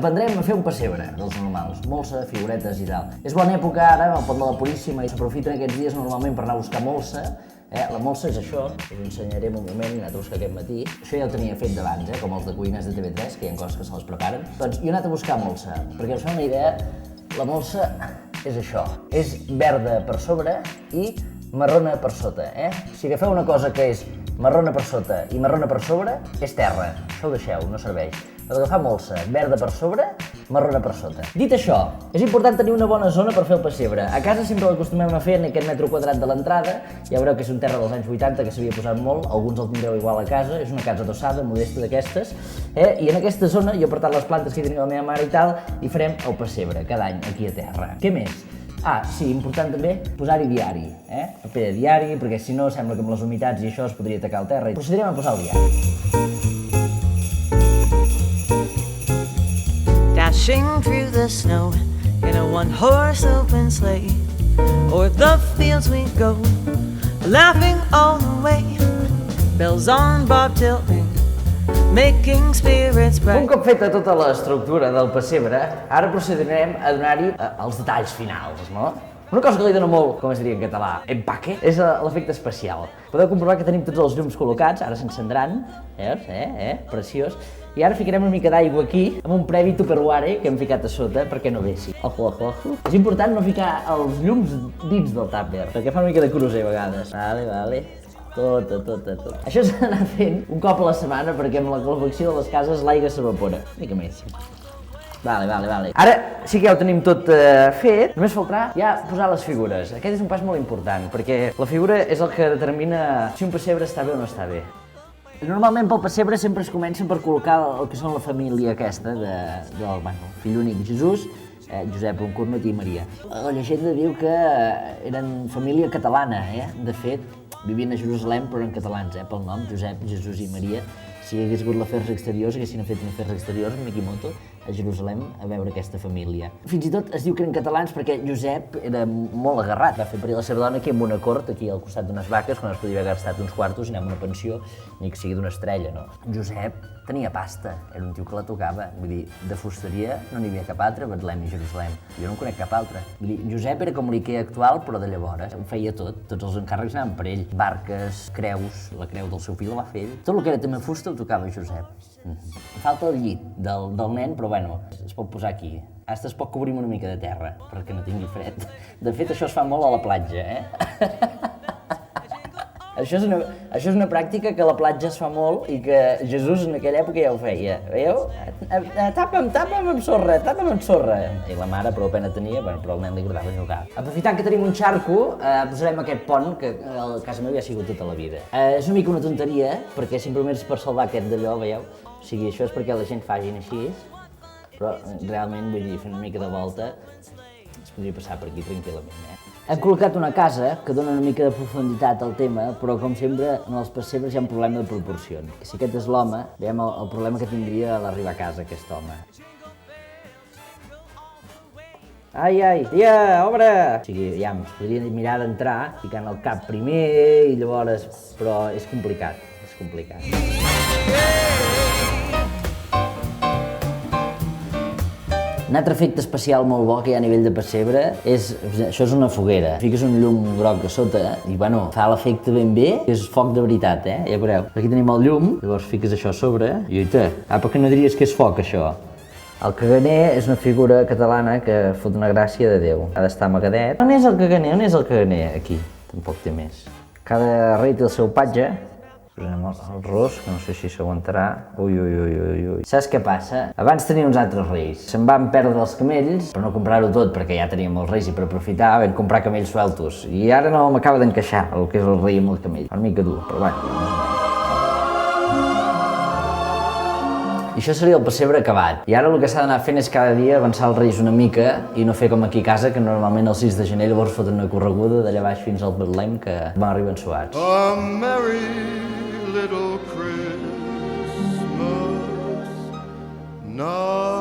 Aprendrem a fer un pessebre, dels normals, molsa, figuretes i tal. És bona època ara, al Pont de la Puríssima, i s'aprofiten aquests dies normalment per anar a buscar molsa. La molsa és això, us ho ensenyaré en un moment, he anat a buscar aquest matí. Això ja ho tenia fet d'abans, com els de cuines de TV3, que hi ha coses que se les preparen. Doncs jo he anat a buscar molsa, perquè us fa una idea, la molsa és això, és verda per sobre i marrona per sota, Si agafeu una cosa que és marrona per sota i marrona per sobre, és terra. Això ho deixeu, no serveix. Heu d'agafar molsa, verda per sobre, marrona per sota. Dit això, és important tenir una bona zona per fer el pessebre. A casa sempre l'acostumem a fer en aquest metro quadrat de l'entrada. Ja veureu que és un terra dels anys 80 que s'havia posat molt, alguns el tindreu igual a casa, és una casa adossada, modesta d'aquestes. I en aquesta zona, jo he portat les plantes que tenia la meva mare i tal, i farem el pessebre cada any aquí a terra. Què més? Sí, important també posar-hi diari, paper de diari, perquè si no sembla que amb les humitats i això es podria tacar el terra. Procedirem a posar el diari. Dashing through the snow in a one-horse open sleigh, o'er the fields we go, laughing all the way, bells on bobtail ring, making spirits bright. Un cop feta tota l'estructura del pessebre, ara procedirem a donar-hi els detalls finals, no? Una cosa que li dona molt, com es diria en català, empaque, és l'efecte especial. Podeu comprovar que tenim tots els llums col·locats, ara s'encendran, preciós. I ara ficarem una mica d'aigua aquí, amb un previ tupperware que hem ficat a sota perquè no vessi. Ojo, ojo, ojo. És important no ficar els llums dins del tàper, perquè fa una mica de crucer a vegades. Vale. Tot. Això s'ha d'anar fent un cop a la setmana perquè amb la calefacció de les cases l'aigua s'evapora. Una mica més. Vale. Ara sí que ja ho tenim tot fet, només faltarà ja posar les figures. Aquest és un pas molt important, perquè la figura és el que determina si un pessebre està bé o no està bé. Normalment pel pessebre sempre es comença per col·locar el que són la família aquesta del fill únic Jesús, Josep, un cornut i Maria. La llegenda diu que eren família catalana, De fet, vivien a Jerusalem però eren catalans, pel nom, Josep, Jesús i Maria. Si hi hagués hagut l'afers exteriors, haguessin fet un afers exteriors amb Mikimoto a Jerusalem a veure aquesta família. Fins i tot es diu que eren catalans perquè Josep era molt agarrat. Va fer parir la seva dona aquí amb una cort, aquí al costat d'unes vaques, quan es podia haver gastat uns quartos i anar a una pensió, ni que sigui d'una estrella, no? Josep tenia pasta, era un tio que la tocava. Vull dir, de fusteria no n'hi havia cap altre a Betlem i Jerusalem. Jo no en conec cap altre. Vull dir, Josep era com l'Ikea actual, però de llavors. Ho feia tot, tots els encàrrecs anaven per ell. Barques, creus, la creu del seu fill la va fer ell. Tot el que era tema fusta ho tocava Josep. Falta el llit del nen, però bueno, es pot posar aquí. Hasta es pot cobrir una mica de terra, perquè no tingui fred. De fet, això es fa molt a la platja, Això és una pràctica que a la platja es fa molt i que Jesús en aquella època ja ho feia. Veieu? Tapa'm amb sorra. I la mare prou pena tenia, però al nen li agradava jugar. Aprofitant que tenim un xarco, posarem aquest pont, que a casa meva ja ha sigut tota la vida. És una mica una tonteria, perquè simplement és per salvar aquest d'allò, veieu? O sigui, això és perquè la gent facin així, però realment, vull dir, fent una mica de volta, es podria passar per aquí tranquil·lament, Hem col·locat una casa que dona una mica de profunditat al tema, però com sempre en els pessebres hi ha un problema de proporcions. Si aquest és l'home, veiem el problema que tindria a l'arribar a casa aquest home. Ai, tia, obre! O sigui, ja es podria mirar d'entrar, ficant el cap primer i llavors... Però és complicat. Un altre efecte especial molt bo que hi ha a nivell de pessebre és... Això és una foguera. Fiques un llum groc a sota i, bueno, fa l'efecte ben bé. És foc de veritat, Ja veureu. Aquí tenim el llum, llavors fiques això a sobre i oita. Perquè no diries que és foc, això. El caganer és una figura catalana que fot una gràcia de Déu. Ha d'estar amagadet. On és el caganer? Aquí. Tampoc té més. Cada rei té el seu patge. Posem el ros, que no sé si s'aguantarà. Ui. Saps què passa? Abans tenia uns altres reis. Se'n van perdre els camells, per no comprar-ho tot, perquè ja teníem els reis i per aprofitar vam comprar camells sueltos. I ara no m'acaba d'encaixar el que és el rei amb el camell. Una mica dur, però bueno. I això seria el pessebre acabat. I ara el que s'ha d'anar fent és cada dia avançar els reis una mica i no fer com aquí a casa, que normalment el 6 de gener llavors foten una correguda d'allà baix fins al Betlem, que van arribant suats. Little Christmas, not